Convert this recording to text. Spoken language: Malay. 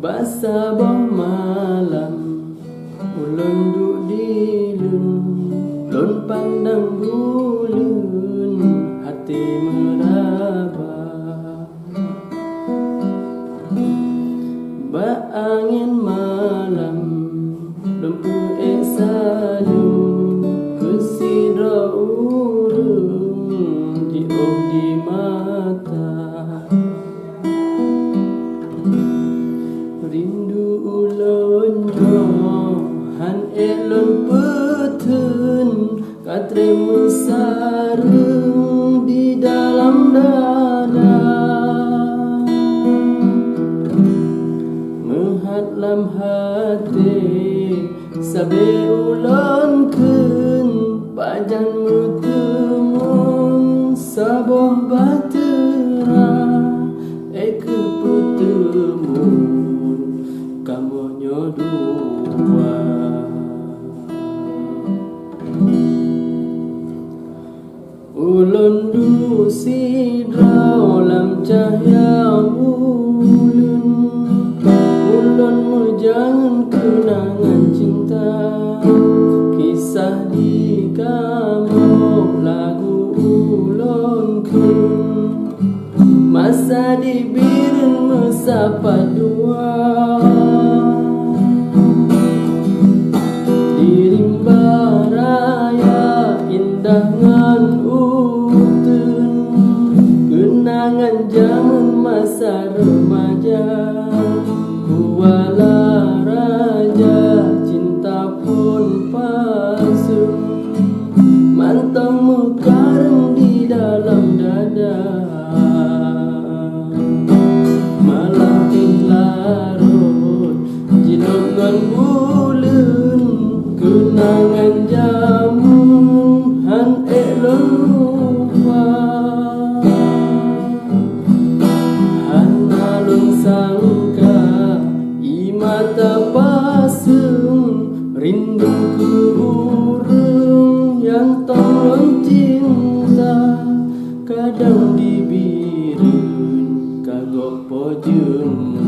Basa boh malam ulun duk dilun, lun pandang bulun hati meraba. Ba angin malam lempu salum kesidra urung di mata. Rindu ulun jo han elon petun katremu sarung di dalam dada. Mehat lam hati sabe ulun kun pajan mutemun saboh batera kepetemun kamonyo dua. Ulun du sidrau lam cahya ulun, ulun mujangan kenangan cinta, kisah di kamu lagu ulun kun, masa di birin mesapa dua. Di rimba raya indah ngan utun, kenangan zaman masa remaja. Kuala raja cinta pun palsu, mantap mekaring di dalam dada. Malam larut jinongan ulun, kenangan jamun han elon lupa. Han alun sangka imata pasung, rindu ke urung yang tolong cinta. Kadang dibirun kagok pojun